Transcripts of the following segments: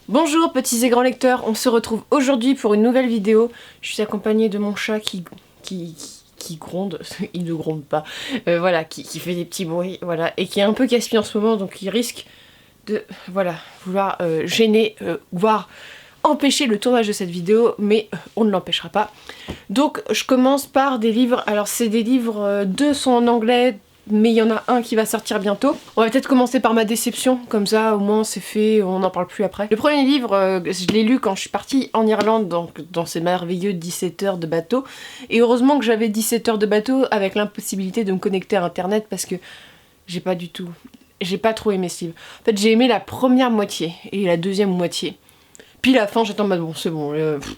Bonjour petits et grands lecteurs, on se retrouve aujourd'hui pour une nouvelle vidéo. Je suis accompagnée de mon chat qui gronde, il ne gronde pas, voilà, qui fait des petits bruits, voilà, et qui est un peu casse-pied en ce moment, donc il risque de, voilà, vouloir gêner, voire empêcher le tournage de cette vidéo, mais on ne l'empêchera pas. Donc je commence par des livres, alors c'est des livres, deux sont en anglais, mais il y en a un qui va sortir bientôt. On va peut-être commencer par ma déception, comme ça au moins c'est fait, on n'en parle plus après. Le premier livre, je l'ai lu quand je suis partie en Irlande, donc dans ces merveilleux 17 heures de bateau. Et heureusement que j'avais 17 heures de bateau avec l'impossibilité de me connecter à internet parce que j'ai pas trop aimé ce livre. En fait j'ai aimé la première moitié et la deuxième moitié. Puis la fin, j'étais en mode bon, c'est bon,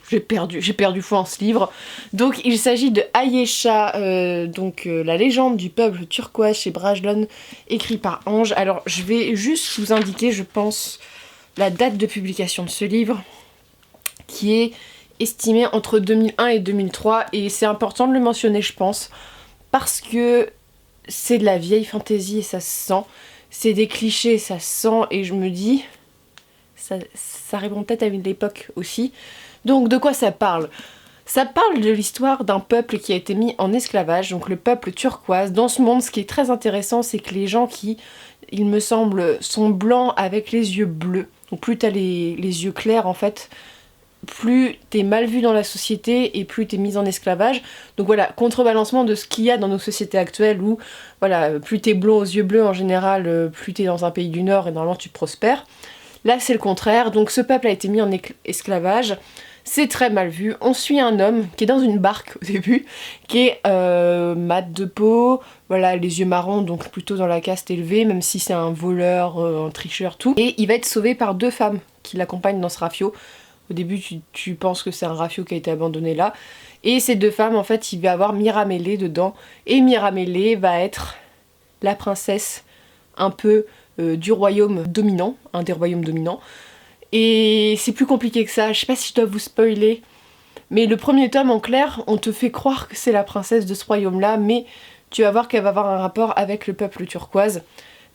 j'ai perdu foi en ce livre. Donc il s'agit de Ayesha, la légende du peuple turquoise chez Brajlon, écrit par Ange. Alors je vais juste vous indiquer, je pense, la date de publication de ce livre, qui est estimée entre 2001 et 2003, et c'est important de le mentionner, je pense, parce que c'est de la vieille fantasy et ça se sent, c'est des clichés, ça se sent, et je me dis... Ça répond peut-être à une époque aussi. Donc de quoi ça parle ? Ça parle de l'histoire d'un peuple qui a été mis en esclavage, donc le peuple turquoise. Dans ce monde, ce qui est très intéressant, c'est que les gens qui, il me semble, sont blancs avec les yeux bleus, donc plus t'as les yeux clairs en fait, plus t'es mal vu dans la société et plus t'es mis en esclavage. Donc voilà, contrebalancement de ce qu'il y a dans nos sociétés actuelles où, voilà, plus t'es blond aux yeux bleus en général, plus t'es dans un pays du Nord et normalement tu prospères. Là c'est le contraire, donc ce peuple a été mis en esclavage, c'est très mal vu. On suit un homme qui est dans une barque au début, qui est mat de peau, voilà, les yeux marrons, donc plutôt dans la caste élevée, même si c'est un voleur, un tricheur, tout. Et il va être sauvé par deux femmes qui l'accompagnent dans ce rafio. Au début tu penses que c'est un rafio qui a été abandonné là. Et ces deux femmes, en fait, il va y avoir Miramele dedans, et Miramele va être la princesse un peu... du royaume dominant, un des royaumes dominants. Et c'est plus compliqué que ça, je sais pas si je dois vous spoiler, mais le premier tome en clair, on te fait croire que c'est la princesse de ce royaume-là, mais tu vas voir qu'elle va avoir un rapport avec le peuple turquoise.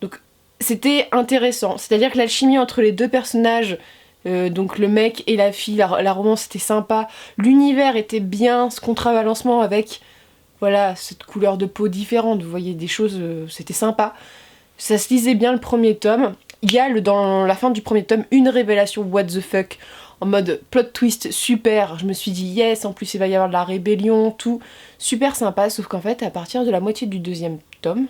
Donc c'était intéressant, c'est-à-dire que l'alchimie entre les deux personnages, donc le mec et la fille, la romance était sympa, l'univers était bien, ce contrebalancement avec, voilà, cette couleur de peau différente, vous voyez des choses, c'était sympa. Ça se lisait bien le premier tome. Il y a dans la fin du premier tome une révélation what the fuck, en mode plot twist super. Je me suis dit yes, en plus il va y avoir de la rébellion, tout. Super sympa, sauf qu'en fait à partir de la moitié du deuxième tome,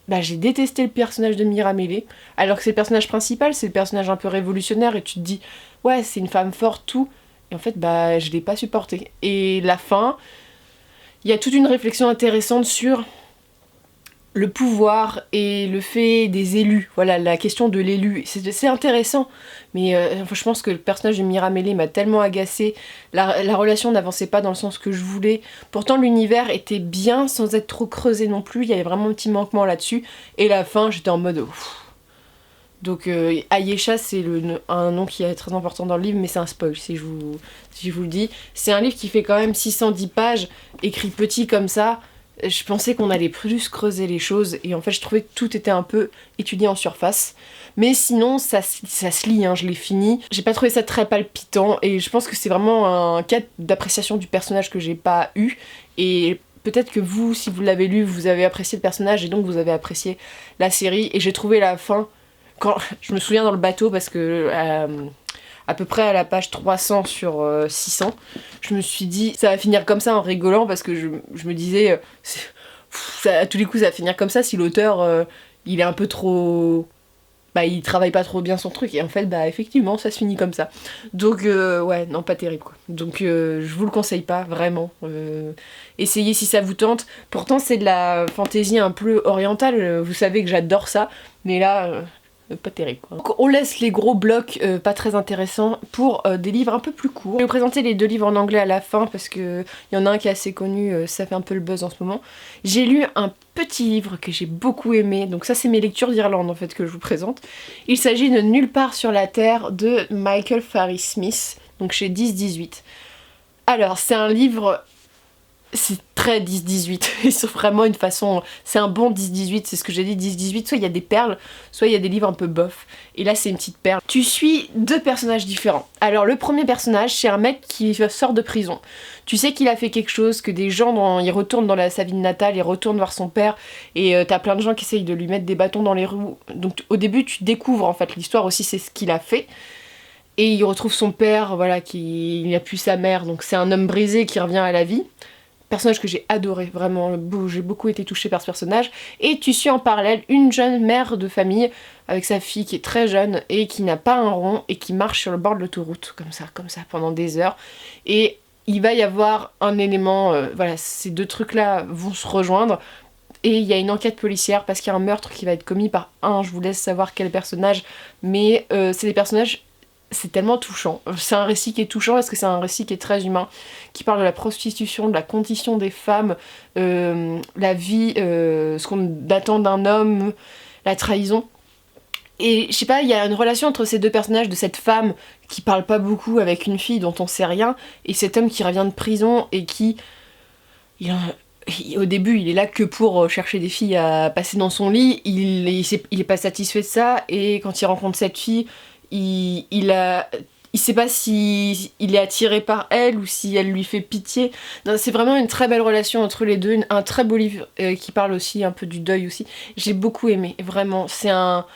bah j'ai détesté le personnage de Miramele, alors que c'est le personnage principal, c'est le personnage un peu révolutionnaire et tu te dis ouais c'est une femme forte, tout. Et en fait bah je l'ai pas supporté. Et la fin, il y a toute une réflexion intéressante sur... le pouvoir et le fait des élus, voilà, la question de l'élu, c'est intéressant, mais je pense que le personnage de Miramele m'a tellement agacée, la relation n'avançait pas dans le sens que je voulais, pourtant l'univers était bien sans être trop creusé non plus, il y avait vraiment un petit manquement là-dessus, et la fin j'étais en mode... Ouf. Donc Ayesha c'est un nom qui est très important dans le livre, mais c'est un spoil si je vous le dis. C'est un livre qui fait quand même 610 pages, écrit petit comme ça. Je pensais qu'on allait plus creuser les choses et en fait je trouvais que tout était un peu étudié en surface. Mais sinon ça se lit, hein, je l'ai fini. J'ai pas trouvé ça très palpitant et je pense que c'est vraiment un cas d'appréciation du personnage que j'ai pas eu. Et peut-être que vous, si vous l'avez lu, vous avez apprécié le personnage et donc vous avez apprécié la série. Et j'ai trouvé la fin, quand je me souviens dans le bateau parce que... à peu près à la page 300 sur 600, je me suis dit ça va finir comme ça en rigolant parce que je me disais à tous les coups ça va finir comme ça si l'auteur il est un peu trop... bah il travaille pas trop bien son truc et en fait bah effectivement ça se finit comme ça. Donc ouais non pas terrible quoi. Donc je vous le conseille pas vraiment. Essayez si ça vous tente. Pourtant c'est de la fantaisie un peu orientale, vous savez que j'adore ça, mais là... pas terrible quoi. Donc on laisse les gros blocs pas très intéressants pour des livres un peu plus courts. Je vais vous présenter les deux livres en anglais à la fin parce que y en a un qui est assez connu, ça fait un peu le buzz en ce moment. J'ai lu un petit livre que j'ai beaucoup aimé, donc ça c'est mes lectures d'Irlande en fait que je vous présente. Il s'agit de Nulle part sur la Terre de Michael Farris Smith, donc chez 10-18. Alors c'est un livre... c'est très 10-18, et c'est vraiment une façon, c'est un bon 10-18, c'est ce que j'ai dit, 10-18, soit il y a des perles, soit il y a des livres un peu bof, et là c'est une petite perle. Tu suis deux personnages différents. Alors le premier personnage, c'est un mec qui sort de prison. Tu sais qu'il a fait quelque chose, que des gens, il retourne dans sa ville natale, il retourne voir son père, et t'as plein de gens qui essayent de lui mettre des bâtons dans les roues. Donc au début tu découvres en fait l'histoire aussi, c'est ce qu'il a fait. Et il retrouve son père, voilà, il n'a plus sa mère, donc c'est un homme brisé qui revient à la vie. Personnage que j'ai adoré, vraiment, j'ai beaucoup été touchée par ce personnage. Et tu suis en parallèle une jeune mère de famille avec sa fille qui est très jeune et qui n'a pas un rond et qui marche sur le bord de l'autoroute, comme ça, pendant des heures. Et il va y avoir un élément, voilà, ces deux trucs-là vont se rejoindre. Et il y a une enquête policière parce qu'il y a un meurtre qui va être commis par je vous laisse savoir quel personnage, mais c'est des personnages... C'est tellement touchant. C'est un récit qui est touchant parce que c'est un récit qui est très humain, qui parle de la prostitution, de la condition des femmes, la vie, ce qu'on attend d'un homme, la trahison. Et je sais pas, il y a une relation entre ces deux personnages, de cette femme qui parle pas beaucoup avec une fille dont on sait rien, et cet homme qui revient de prison et qui... Au début, il est là que pour chercher des filles à passer dans son lit, il est pas satisfait de ça, et quand il rencontre cette fille... Il sait pas si il est attiré par elle ou si elle lui fait pitié. C'est vraiment une très belle relation entre les deux, un très beau livre qui parle aussi un peu du deuil aussi. J'ai beaucoup aimé, vraiment. C'est un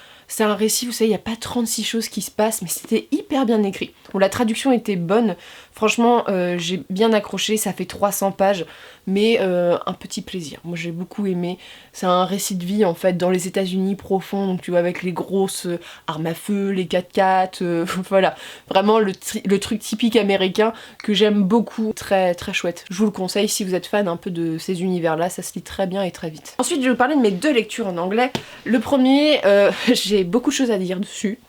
récit, vous savez, il n'y a pas 36 choses qui se passent, mais c'était hyper bien écrit. Bon, la traduction était bonne, franchement, j'ai bien accroché, ça fait 300 pages, mais un petit plaisir. Moi j'ai beaucoup aimé. C'est un récit de vie en fait dans les États-Unis profond, donc tu vois avec les grosses armes à feu, les 4x4, voilà, vraiment le truc typique américain que j'aime beaucoup, très très chouette. Je vous le conseille si vous êtes fan un peu de ces univers-là, ça se lit très bien et très vite. Ensuite je vais vous parler de mes deux lectures en anglais. Le premier, j'ai beaucoup de choses à dire dessus.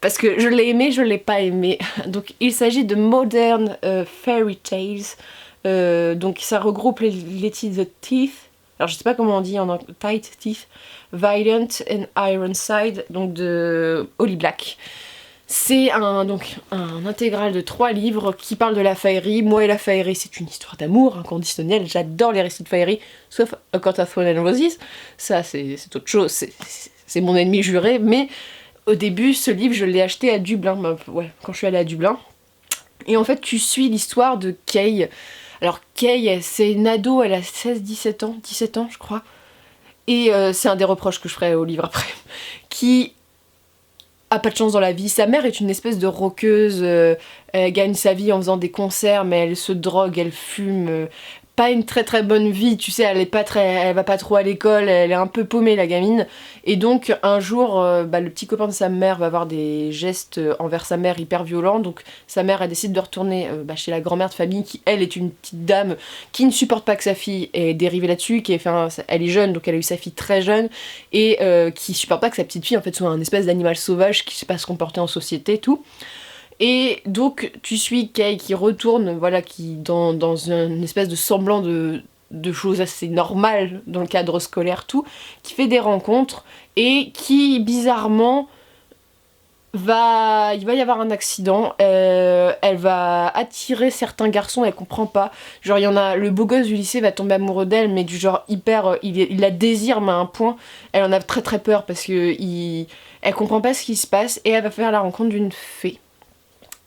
Parce que je l'ai aimé, je l'ai pas aimé. Donc il s'agit de Modern Fairy Tales. Donc ça regroupe les titres The Teeth. Alors je sais pas comment on dit en anglais. Tight Teeth. Valiant and Ironside. Donc de Holly Black. C'est donc un intégral de 3 livres qui parle de la faerie. Moi et la faerie, c'est une histoire d'amour inconditionnel. J'adore les récits de faerie, sauf A Court of Thorns and Roses. Ça c'est autre chose, c'est mon ennemi juré, mais... Au début, ce livre, je l'ai acheté à Dublin, ouais, quand je suis allée à Dublin. Et en fait, tu suis l'histoire de Kay. Alors, Kay, c'est une ado, elle a 16-17 ans, 17 ans, je crois. Et c'est un des reproches que je ferai au livre après. Qui a pas de chance dans la vie. Sa mère est une espèce de rockeuse. Elle gagne sa vie en faisant des concerts, mais elle se drogue, elle fume... pas une très très bonne vie, tu sais, elle va pas trop à l'école, elle est un peu paumée la gamine, et donc un jour le petit copain de sa mère va avoir des gestes envers sa mère hyper violents, donc sa mère elle décide de retourner chez la grand-mère de famille qui elle est une petite dame qui ne supporte pas que sa fille ait dérivé là-dessus, elle est jeune donc elle a eu sa fille très jeune, et qui supporte pas que sa petite fille en fait soit un espèce d'animal sauvage qui sait pas se comporter en société et tout. Et donc tu suis Kay qui retourne, voilà, qui dans une espèce de semblant de choses assez normales dans le cadre scolaire, tout, qui fait des rencontres et qui bizarrement il va y avoir un accident, elle va attirer certains garçons, elle comprend pas, genre il y en a, le beau gosse du lycée va tomber amoureux d'elle, mais du genre hyper, il la désire mais à un point, elle en a très très peur parce que elle comprend pas ce qui se passe et elle va faire la rencontre d'une fée.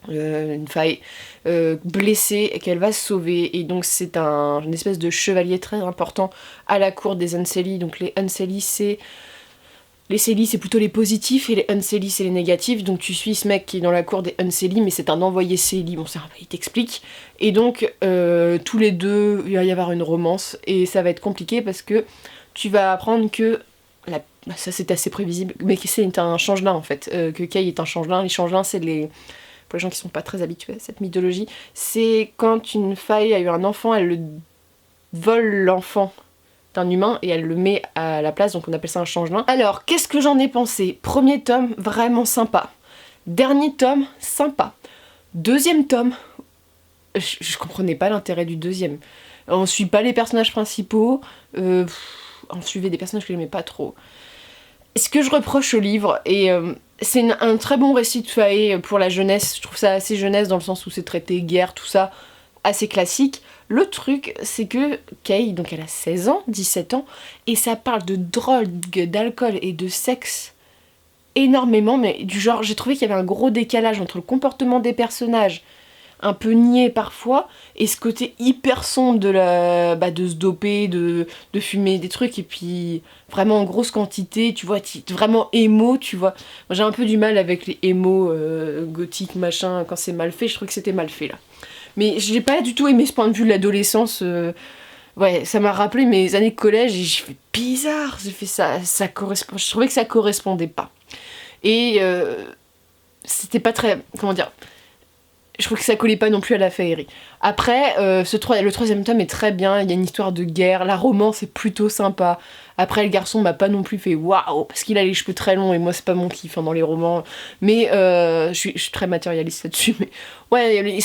Une faille blessée et qu'elle va sauver, et donc c'est une espèce de chevalier très important à la cour des Unsullied. Donc les Unsullied c'est plutôt les positifs et les Unsullied c'est les négatifs, donc tu suis ce mec qui est dans la cour des Unsullied mais c'est un envoyé Célie, bon ça il t'explique, et donc tous les deux il va y avoir une romance et ça va être compliqué parce que tu vas apprendre que ça c'est assez prévisible mais que c'est un changelin en fait, que Kay est un changelin. Les changelins c'est pour les gens qui sont pas très habitués à cette mythologie, c'est quand une faille a eu un enfant, elle vole l'enfant d'un humain et elle le met à la place, donc on appelle ça un changelin. Alors, qu'est-ce que j'en ai pensé? Premier tome, vraiment sympa. Dernier tome, sympa. Deuxième tome, je comprenais pas l'intérêt du deuxième. On suit pas les personnages principaux, on suivait des personnages que j'aimais pas trop. Ce que je reproche au livre, et c'est un très bon récit de fae pour la jeunesse, je trouve ça assez jeunesse dans le sens où c'est traité guerre, tout ça, assez classique. Le truc, c'est que Kay, donc elle a 16 ans, 17 ans, et ça parle de drogue, d'alcool et de sexe énormément, mais du genre, j'ai trouvé qu'il y avait un gros décalage entre le comportement des personnages, un peu niais parfois, et ce côté hyper sombre de se doper, de fumer des trucs, et puis vraiment en grosse quantité, tu vois, vraiment émo, tu vois. Moi, j'ai un peu du mal avec les émo gothiques, machin, quand c'est mal fait, je trouve que c'était mal fait là. Mais je n'ai pas du tout aimé ce point de vue de l'adolescence. Ouais, ça m'a rappelé mes années de collège et j'ai fait bizarre. J'ai fait ça correspond. Je trouvais que ça correspondait pas. Et c'était pas très. Comment dire? Je trouve que ça collait pas non plus à la féerie. Après, le troisième tome est très bien. Il y a une histoire de guerre. La romance est plutôt sympa. Après, le garçon m'a pas non plus fait waouh, parce qu'il a les cheveux très longs et moi, c'est pas mon kiff dans les romans. Mais je suis très matérialiste là-dessus. Mais ouais,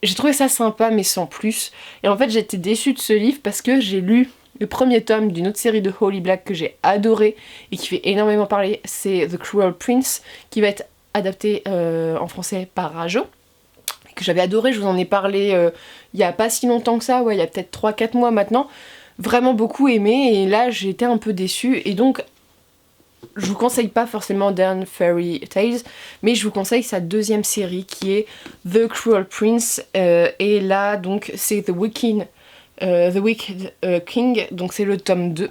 j'ai trouvé ça sympa, mais sans plus. Et en fait, j'étais déçue de ce livre parce que j'ai lu le premier tome d'une autre série de Holly Black que j'ai adoré et qui fait énormément parler. C'est The Cruel Prince, qui va être adapté en français par Rajo, que j'avais adoré. Je vous en ai parlé il y a pas si longtemps que ça, ouais, il y a peut-être 3-4 mois maintenant. Vraiment beaucoup aimé, et là j'ai été un peu déçue, et donc je vous conseille pas forcément Dan Fairy Tales, mais je vous conseille sa deuxième série qui est The Cruel Prince, et là donc c'est The Wicked King, donc c'est le tome 2.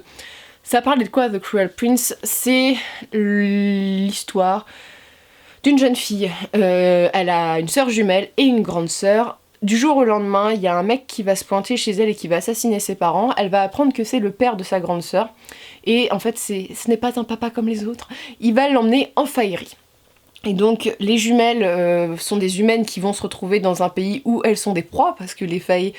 Ça parle de quoi, The Cruel Prince? C'est l'histoire d'une jeune fille. Elle a une sœur jumelle et une grande sœur. Du jour au lendemain, il y a un mec qui va se pointer chez elle et qui va assassiner ses parents. Elle va apprendre que c'est le père de sa grande sœur. Et en fait, ce n'est pas un papa comme les autres. Il va l'emmener en faillerie. Et donc, les jumelles sont des humaines qui vont se retrouver dans un pays où elles sont des proies, parce que les failles,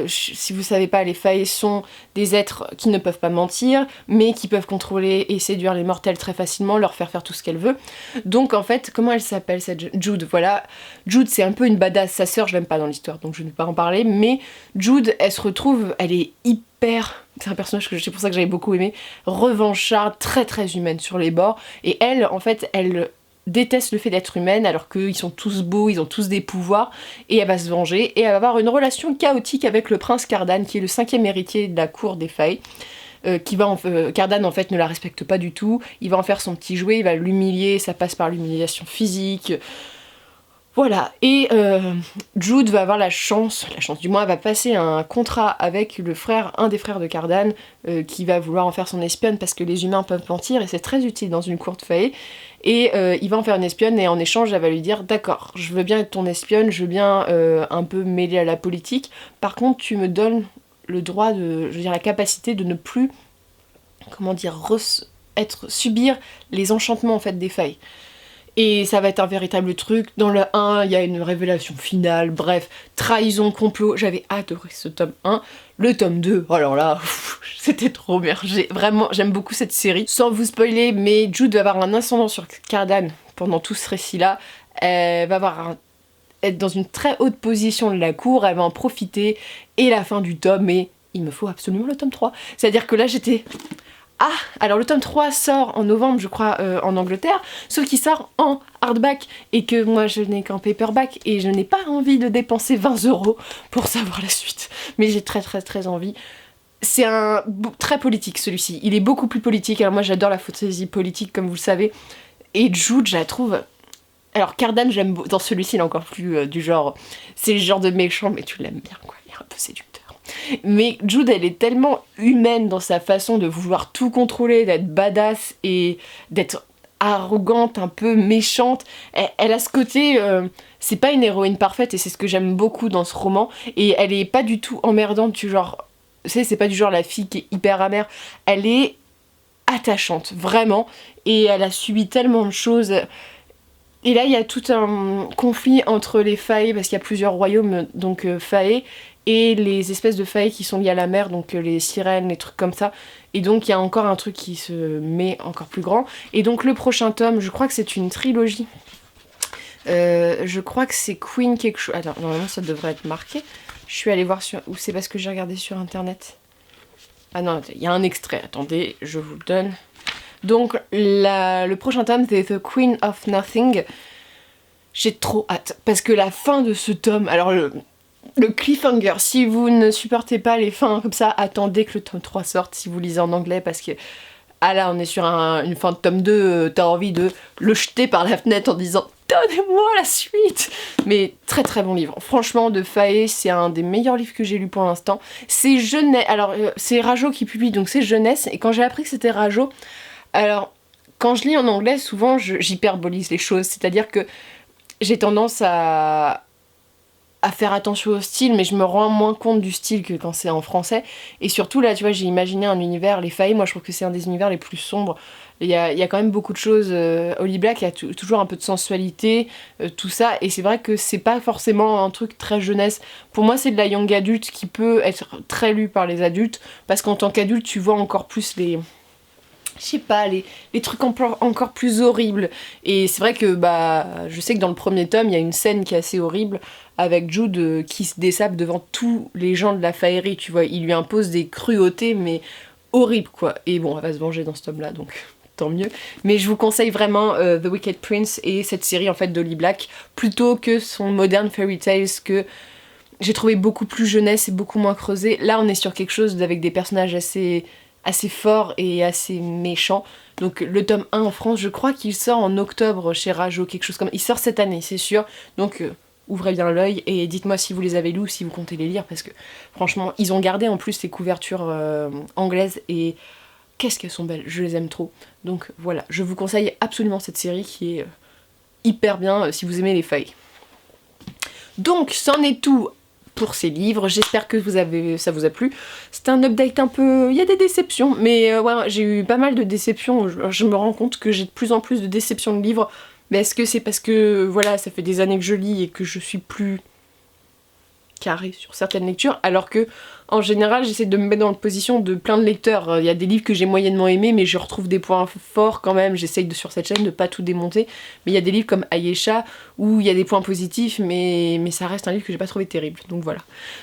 si vous savez pas, les failles sont des êtres qui ne peuvent pas mentir, mais qui peuvent contrôler et séduire les mortels très facilement, leur faire tout ce qu'elle veut. Donc en fait, comment elle s'appelle cette Jude? Voilà, Jude c'est un peu une badass, sa sœur je l'aime pas dans l'histoire, donc je ne vais pas en parler, mais Jude, elle se retrouve, elle est hyper... C'est un personnage que c'est pour ça que j'avais beaucoup aimé, revancharde, très très humaine sur les bords, et elle, en fait, elle déteste le fait d'être humaine alors qu'ils sont tous beaux, ils ont tous des pouvoirs, et elle va se venger et elle va avoir une relation chaotique avec le prince Cardan qui est le 5e héritier de la cour des failles. Cardan en fait ne la respecte pas du tout, il va en faire son petit jouet, il va l'humilier, ça passe par l'humiliation physique. Voilà, et Jude va avoir la chance du moins, elle va passer un contrat avec un des frères de Cardan, qui va vouloir en faire son espionne parce que les humains peuvent mentir et c'est très utile dans une cour de failles. Et il va en faire une espionne et en échange elle va lui dire d'accord, je veux bien être ton espionne, je veux bien un peu mêler à la politique, par contre tu me donnes le droit la capacité de ne plus, subir les enchantements en fait des failles. Et ça va être un véritable truc. Dans le 1, il y a une révélation finale, bref, trahison, complot. J'avais adoré ce tome 1. Le tome 2, alors là, c'était trop bien. J'aime beaucoup cette série. Sans vous spoiler, mais Jude va avoir un ascendant sur Cardan pendant tout ce récit-là. Elle va être dans une très haute position de la cour, elle va en profiter. Et la fin du tome, mais il me faut absolument le tome 3. C'est-à-dire que là, j'étais... Ah, alors le tome 3 sort en novembre, je crois, en Angleterre, sauf qu'il sort en hardback, et que moi je n'ai qu'un paperback, et je n'ai pas envie de dépenser 20€ pour savoir la suite. Mais j'ai très très très envie. C'est très politique celui-ci, il est beaucoup plus politique, alors moi j'adore la fantasy politique comme vous le savez, et Jude, je la trouve... Alors Cardan, j'aime dans celui-ci, il est encore plus du genre... C'est le genre de méchant, mais tu l'aimes bien, quoi, il est un peu séducteur. Mais Jude, elle est tellement humaine dans sa façon de vouloir tout contrôler, d'être badass et d'être arrogante, un peu méchante. Elle a ce côté... c'est pas une héroïne parfaite et c'est ce que j'aime beaucoup dans ce roman. Et elle est pas du tout emmerdante, du genre... Tu sais, c'est pas du genre la fille qui est hyper amère. Elle est attachante, vraiment. Et elle a subi tellement de choses... Et là, il y a tout un conflit entre les failles, parce qu'il y a plusieurs royaumes, donc failles, et les espèces de failles qui sont liées à la mer, donc les sirènes, les trucs comme ça. Et donc il y a encore un truc qui se met encore plus grand. Et donc le prochain tome, je crois que c'est une trilogie. Je crois que c'est Queen quelque chose... Attends, normalement ça devrait être marqué. Je suis allée voir sur... Ou c'est parce que j'ai regardé sur internet. Ah non, il y a un extrait, attendez, je vous le donne. Donc le prochain tome c'est The Queen of Nothing. J'ai trop hâte, parce que la fin de ce tome... Alors le cliffhanger. Si vous ne supportez pas les fins comme ça, attendez que le tome 3 sorte si vous lisez en anglais, parce que ah là on est sur une fin de tome 2, t'as envie de le jeter par la fenêtre en disant donnez-moi la suite. Mais très très bon livre, franchement. De Faye, c'est un des meilleurs livres que j'ai lu pour l'instant. C'est jeunesse, alors c'est Rajo qui publie, donc c'est jeunesse, et quand j'ai appris que c'était Rajo, alors quand je lis en anglais, souvent j'hyperbolise les choses, c'est-à-dire que j'ai tendance à faire attention au style, mais je me rends moins compte du style que quand c'est en français. Et surtout là, tu vois, j'ai imaginé un univers, les Faye, moi je trouve que c'est un des univers les plus sombres. Il y a quand même beaucoup de choses. Holly Black, il y a toujours un peu de sensualité, tout ça, et c'est vrai que c'est pas forcément un truc très jeunesse. Pour moi, c'est de la young adulte qui peut être très lu par les adultes, parce qu'en tant qu'adulte, tu vois encore plus les... je sais pas, les trucs encore plus horribles. Et c'est vrai que bah je sais que dans le premier tome, il y a une scène qui est assez horrible avec Jude qui se dessape devant tous les gens de la faillerie, tu vois. Il lui impose des cruautés, mais horribles, quoi. Et bon, elle va se venger dans ce tome-là, donc tant mieux. Mais je vous conseille vraiment The Wicked Prince et cette série, en fait, d'Holly Black, plutôt que son Modern Fairy Tales, que j'ai trouvé beaucoup plus jeunesse et beaucoup moins creusé. Là, on est sur quelque chose avec des personnages assez fort et assez méchant. Donc le tome 1 en France, je crois qu'il sort en octobre chez Rajo, quelque chose comme... Il sort cette année, c'est sûr. Donc ouvrez bien l'œil et dites-moi si vous les avez lus ou si vous comptez les lire, parce que franchement, ils ont gardé en plus les couvertures anglaises et qu'est-ce qu'elles sont belles, je les aime trop. Donc voilà, je vous conseille absolument cette série qui est hyper bien si vous aimez les feuilles. Donc c'en est tout pour ces livres, j'espère que ça vous a plu. C'est un update un peu... il y a des déceptions, mais ouais, j'ai eu pas mal de déceptions. Je me rends compte que j'ai de plus en plus de déceptions de livres. Mais est-ce que c'est parce que, voilà, ça fait des années que je lis et que je suis plus carré sur certaines lectures, alors que en général j'essaie de me mettre dans la position de plein de lecteurs. Il y a des livres que j'ai moyennement aimés, mais je retrouve des points forts quand même. J'essaye sur cette chaîne de pas tout démonter, mais il y a des livres comme Ayesha où il y a des points positifs, mais ça reste un livre que j'ai pas trouvé terrible, donc voilà.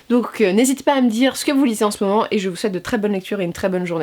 Donc n'hésitez pas à me dire ce que vous lisez en ce moment, et je vous souhaite de très bonnes lectures et une très bonne journée.